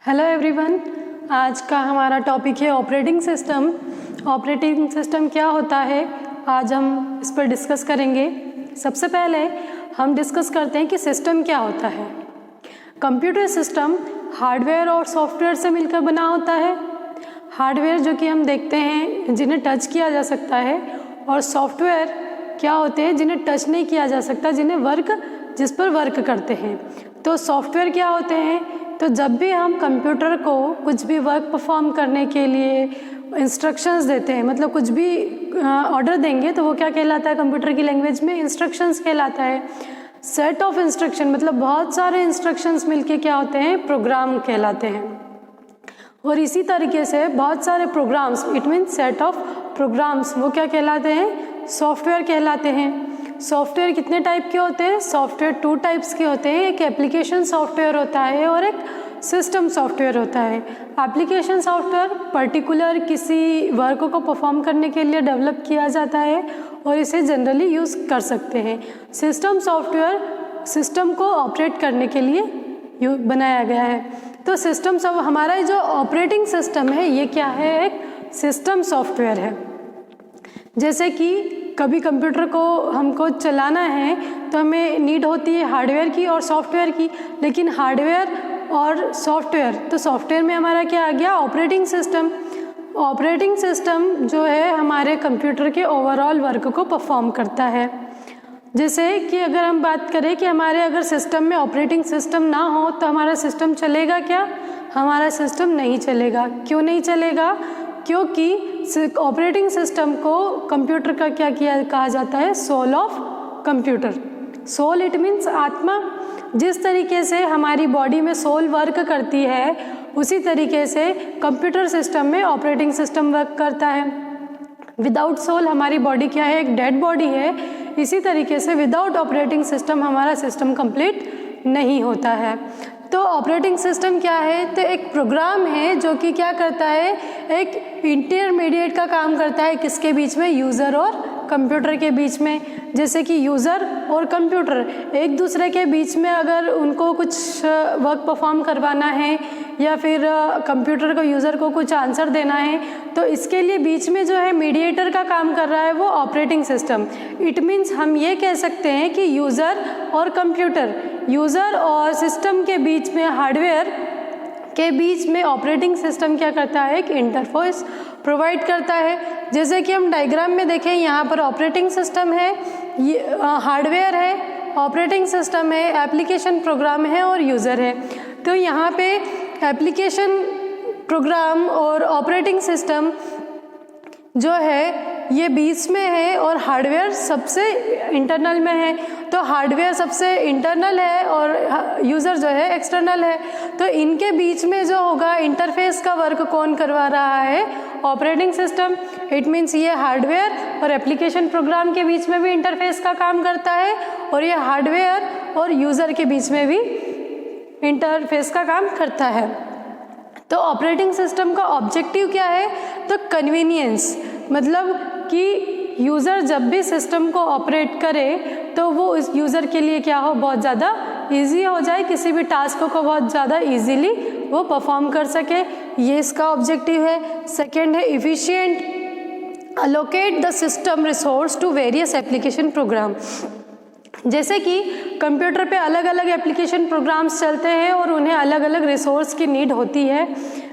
Hello everyone, आज का हमारा टॉपिक है ऑपरेटिंग सिस्टम। ऑपरेटिंग सिस्टम क्या होता है, आज हम इस पर डिस्कस करेंगे। सबसे पहले हम डिस्कस करते हैं कि सिस्टम क्या होता है। कंप्यूटर सिस्टम हार्डवेयर और सॉफ्टवेयर से मिलकर बना होता है। हार्डवेयर जो कि हम देखते हैं जिन्हें टच किया जा सकता है, और सॉफ्टवेयर क्या होते हैं जिन्हें टच नहीं किया जा सकता, जिस पर वर्क करते हैं। तो सॉफ्टवेयर क्या होते हैं, तो जब भी हम कंप्यूटर को कुछ भी वर्क परफॉर्म करने के लिए इंस्ट्रक्शंस देते हैं, मतलब कुछ भी ऑर्डर देंगे, तो वो क्या कहलाता है कंप्यूटर की लैंग्वेज में, इंस्ट्रक्शंस कहलाता है। सेट ऑफ इंस्ट्रक्शन मतलब बहुत सारे इंस्ट्रक्शंस मिलके क्या होते हैं, प्रोग्राम कहलाते हैं। और इसी तरीके से बहुत सारे programs, it means set of programs, वो क्या कहलाते हैं, सॉफ्टवेयर कहलाते हैं। सॉफ्टवेयर कितने टाइप के होते हैं, सॉफ्टवेयर 2 टाइप्स के होते हैं। एक एप्लीकेशन सॉफ्टवेयर होता है और एक सिस्टम सॉफ्टवेयर होता है। एप्लीकेशन सॉफ्टवेयर पर्टिकुलर किसी वर्क को परफॉर्म करने के लिए डेवलप किया जाता है और इसे जनरली यूज़ कर सकते हैं। सिस्टम सॉफ्टवेयर सिस्टम को ऑपरेट करने के लिए बनाया गया है। तो सिस्टम सब हमारा जो ऑपरेटिंग सिस्टम है ये क्या है, एक सिस्टम सॉफ्टवेयर है। जैसे कि कभी कंप्यूटर को हमको चलाना है तो हमें नीड होती है हार्डवेयर की और सॉफ्टवेयर की, लेकिन हार्डवेयर और सॉफ्टवेयर, तो सॉफ्टवेयर में हमारा क्या आ गया, ऑपरेटिंग सिस्टम। ऑपरेटिंग सिस्टम जो है हमारे कंप्यूटर के ओवरऑल वर्क को परफॉर्म करता है। जैसे कि अगर हम बात करें कि हमारे अगर सिस्टम में ऑपरेटिंग सिस्टम ना हो तो हमारा सिस्टम चलेगा क्या, हमारा सिस्टम नहीं चलेगा। क्यों नहीं चलेगा, क्योंकि ऑपरेटिंग सिस्टम को कंप्यूटर का क्या कहा जाता है, soul of computer. Soul it means आत्मा। जिस तरीके से हमारी बॉडी में सोल वर्क करती है उसी तरीके से कंप्यूटर सिस्टम में ऑपरेटिंग सिस्टम वर्क करता है। विदाउट सोल हमारी बॉडी क्या है, एक डेड बॉडी है। इसी तरीके से विदाउट ऑपरेटिंग सिस्टम हमारा सिस्टम कंप्लीट नहीं होता है। तो ऑपरेटिंग सिस्टम क्या है, तो एक प्रोग्राम है जो कि क्या करता है, एक इंटरमीडिएट का काम करता है किसके बीच में, यूज़र और कंप्यूटर के बीच में। जैसे कि यूज़र और कंप्यूटर एक दूसरे के बीच में अगर उनको कुछ वर्क परफॉर्म करवाना है या फिर कंप्यूटर को यूज़र को कुछ आंसर देना है, तो इसके लिए बीच में जो है मीडिएटर का काम कर रहा है वो ऑपरेटिंग सिस्टम। इट मीन्स हम ये कह सकते हैं कि यूज़र और कंप्यूटर, यूज़र और सिस्टम के बीच में, हार्डवेयर के बीच में ऑपरेटिंग सिस्टम क्या करता है, एक इंटरफेस प्रोवाइड करता है। जैसे कि हम डायग्राम में देखें, यहाँ पर ऑपरेटिंग सिस्टम है, ये हार्डवेयर है, ऑपरेटिंग सिस्टम है, एप्लीकेशन प्रोग्राम है और यूज़र है। तो यहाँ पे एप्लीकेशन प्रोग्राम और ऑपरेटिंग सिस्टम जो है ये बीच में है और हार्डवेयर सबसे इंटरनल में है। तो हार्डवेयर सबसे इंटरनल है और यूज़र जो है एक्सटर्नल है। तो इनके बीच में जो होगा इंटरफेस का वर्क कौन करवा रहा है, ऑपरेटिंग सिस्टम। इट मीन्स ये हार्डवेयर और एप्लीकेशन प्रोग्राम के बीच में भी इंटरफेस का काम करता है और ये हार्डवेयर और यूज़र के बीच में भी इंटरफेस का काम करता है। तो ऑपरेटिंग सिस्टम का ऑब्जेक्टिव क्या है, तो कन्वीनियंस, मतलब कि यूज़र जब भी सिस्टम को ऑपरेट करे तो वो उस यूज़र के लिए क्या हो, बहुत ज़्यादा इजी हो जाए, किसी भी टास्क को बहुत ज़्यादा इजीली वो परफॉर्म कर सके, ये इसका ऑब्जेक्टिव है। सेकंड है efficient allocate the system resource to various application program. जैसे कि कंप्यूटर पे अलग अलग एप्लीकेशन प्रोग्राम्स चलते हैं और उन्हें अलग अलग रिसोर्स की नीड होती है।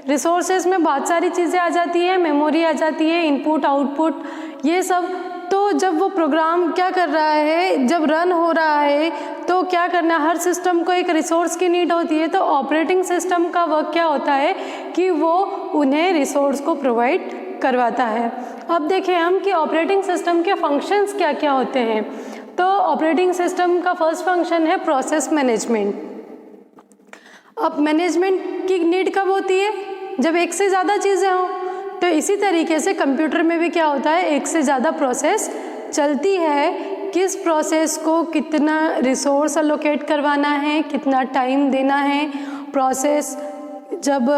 रिसोर्सेज में बहुत सारी चीज़ें आ जाती हैं, मेमोरी आ जाती है, इनपुट आउटपुट ये सब। तो जब वो प्रोग्राम क्या कर रहा है, जब रन हो रहा है तो क्या करना, हर सिस्टम को एक रिसोर्स की नीड होती है। तो ऑपरेटिंग सिस्टम का वर्क क्या होता है कि वो उन्हें रिसोर्स को प्रोवाइड करवाता है। अब देखें हम कि ऑपरेटिंग सिस्टम के फंक्शंस क्या क्या होते हैं। तो ऑपरेटिंग सिस्टम का फर्स्ट फंक्शन है प्रोसेस मैनेजमेंट। अब मैनेजमेंट की नीड कब होती है, जब एक से ज़्यादा चीज़ें हों। तो इसी तरीके से कंप्यूटर में भी क्या होता है, एक से ज़्यादा प्रोसेस चलती है, किस प्रोसेस को कितना रिसोर्स अलोकेट करवाना है, कितना टाइम देना है। प्रोसेस जब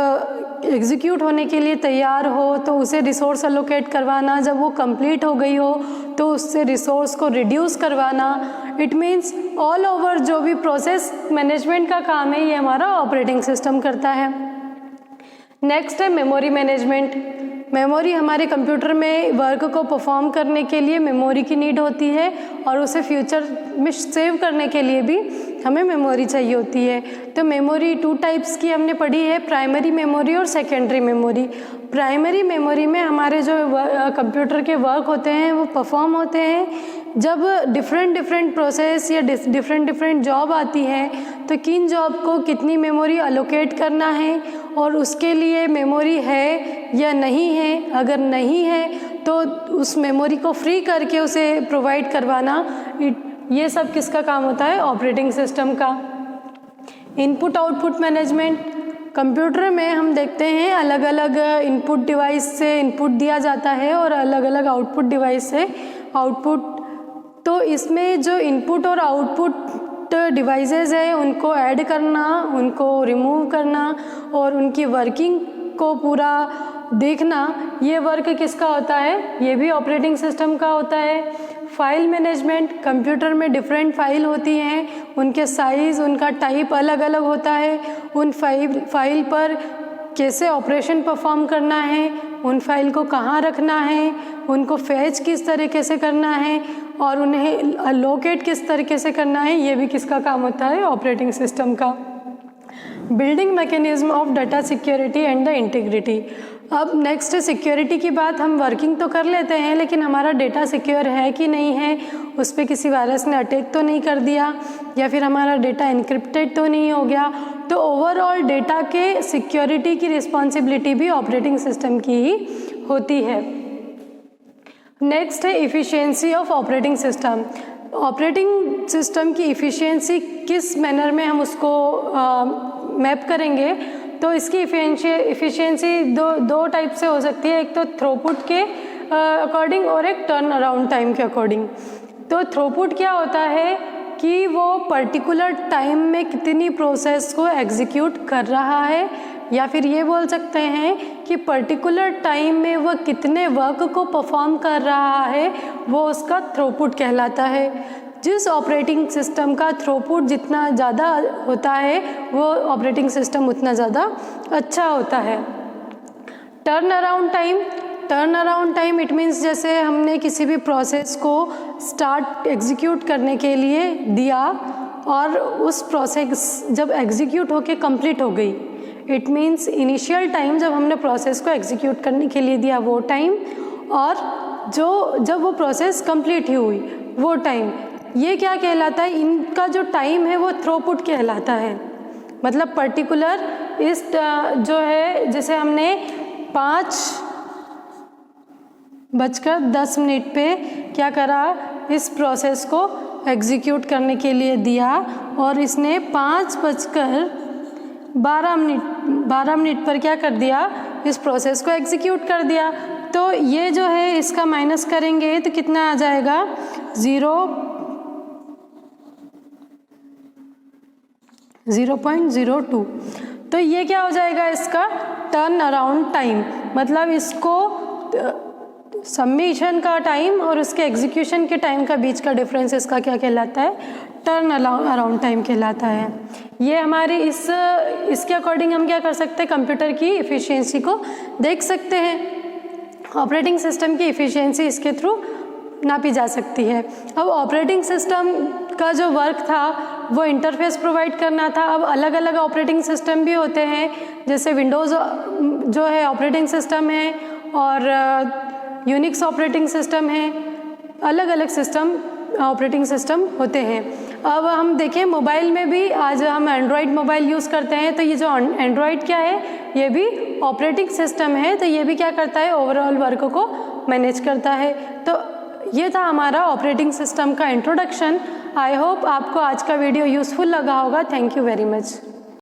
एग्जीक्यूट होने के लिए तैयार हो तो उसे रिसोर्स अलोकेट करवाना, जब वो कंप्लीट हो गई हो तो उससे रिसोर्स को रिड्यूस करवाना। इट मीन्स ऑल ओवर जो भी प्रोसेस मैनेजमेंट का काम है ये हमारा ऑपरेटिंग सिस्टम करता है। नेक्स्ट है मेमोरी मैनेजमेंट। मेमोरी हमारे कंप्यूटर में वर्क को परफॉर्म करने के लिए मेमोरी की नीड होती है और उसे फ्यूचर में सेव करने के लिए भी हमें मेमोरी चाहिए होती है। तो मेमोरी 2 टाइप्स की हमने पढ़ी है, प्राइमरी मेमोरी और सेकेंडरी मेमोरी। प्राइमरी मेमोरी में हमारे जो कंप्यूटर के वर्क होते हैं वो परफॉर्म होते हैं। जब डिफरेंट प्रोसेस या डिफरेंट जॉब आती है तो किन जॉब को कितनी मेमोरी अलोकेट करना है और उसके लिए मेमोरी है या नहीं है। अगर नहीं है तो उस मेमोरी को फ्री करके उसे प्रोवाइड करवाना, ये सब किसका काम होता है? ऑपरेटिंग सिस्टम का। Input output management. कंप्यूटर में हम देखते हैं अलग अलग इनपुट डिवाइस से इनपुट दिया जाता है और अलग अलग आउटपुट डिवाइस से आउटपुट। तो इसमें जो इनपुट और आउटपुट डिवाइसेस है उनको ऐड करना, उनको रिमूव करना और उनकी वर्किंग को पूरा देखना, ये वर्क किसका होता है? ये भी ऑपरेटिंग सिस्टम का होता है। File management. कंप्यूटर में डिफरेंट फाइल होती हैं, उनके साइज़, उनका टाइप अलग अलग होता है। उन फाइल पर कैसे ऑपरेशन परफॉर्म करना है, उन फाइल को कहाँ रखना है, उनको फैच किस तरीके से करना है और उन्हें लोकेट किस तरीके से करना है, ये भी किसका काम होता है? ऑपरेटिंग सिस्टम का। Building mechanism of data security and the integrity. अब नेक्स्ट सिक्योरिटी की बात। हम वर्किंग तो कर लेते हैं लेकिन हमारा डेटा सिक्योर है कि नहीं है, उस पर किसी वायरस ने अटैक तो नहीं कर दिया या फिर हमारा डेटा इनक्रिप्टेड तो नहीं हो गया। तो ओवरऑल डेटा के सिक्योरिटी की रिस्पॉन्सिबिलिटी भी ऑपरेटिंग सिस्टम की ही होती है। नेक्स्ट है efficiency of operating system. Operating system की इफ़िशियंसी किस मैनर में हम उसको मैप करेंगे? तो इसकी इफ़िशियंसी दो टाइप से हो सकती है, एक तो थ्रूपुट के अकॉर्डिंग और एक टर्न अराउंड टाइम के अकॉर्डिंग। तो थ्रूपुट क्या होता है कि वो पर्टिकुलर टाइम में कितनी प्रोसेस को एग्जीक्यूट कर रहा है, या फिर ये बोल सकते हैं कि पर्टिकुलर टाइम में वह कितने वर्क को परफॉर्म कर रहा है, वो उसका थ्रूपुट कहलाता है। जिस ऑपरेटिंग सिस्टम का थ्रूपुट जितना ज़्यादा होता है वो ऑपरेटिंग सिस्टम उतना ज़्यादा अच्छा होता है। Turn around time. Turn around time it means जैसे हमने किसी भी प्रोसेस को स्टार्ट एग्जीक्यूट करने के लिए दिया और उस प्रोसेस जब एग्जीक्यूट होके कंप्लीट हो गई, इट मीन्स इनिशियल टाइम जब हमने प्रोसेस को एग्जीक्यूट करने के लिए दिया वो टाइम, और जब वो प्रोसेस कंप्लीट ही हुई वो टाइम, ये क्या कहलाता है? इनका जो टाइम है वो थ्रूपुट कहलाता है। मतलब पर्टिकुलर इस जो है, जैसे हमने 5:10 पे क्या करा, इस प्रोसेस को एग्जीक्यूट करने के लिए दिया और इसने 5:12 मिनट पर क्या कर दिया, इस प्रोसेस को एग्जीक्यूट कर दिया। तो ये जो है इसका माइनस करेंगे तो कितना आ जाएगा? 0.02। तो ये क्या हो जाएगा? इसका टर्न अराउंड टाइम। मतलब इसको सबमिशन का टाइम और उसके एग्जीक्यूशन के टाइम का बीच का डिफरेंस इसका क्या कहलाता है? टर्न अराउंड टाइम कहलाता है। ये हमारे इसके अकॉर्डिंग हम क्या कर सकते हैं? कंप्यूटर की इफ़िशियंसी को देख सकते हैं। ऑपरेटिंग सिस्टम की इफ़िशियंसी इसके थ्रू नापी जा सकती है। अब ऑपरेटिंग सिस्टम का जो वर्क था वो इंटरफेस प्रोवाइड करना था। अब अलग अलग ऑपरेटिंग सिस्टम भी होते हैं, जैसे विंडोज़ जो है ऑपरेटिंग सिस्टम है और यूनिक्स ऑपरेटिंग सिस्टम है, अलग अलग सिस्टम ऑपरेटिंग सिस्टम होते हैं। अब हम देखें मोबाइल में भी, आज हम एंड्रॉयड मोबाइल यूज़ करते हैं, तो ये जो एंड्रॉयड क्या है, ये भी ऑपरेटिंग सिस्टम है। तो ये भी क्या करता है? ओवरऑल वर्क को मैनेज करता है। तो ये था हमारा ऑपरेटिंग सिस्टम का इंट्रोडक्शन। आई होप आपको आज का वीडियो यूज़फुल लगा होगा। Thank you very much.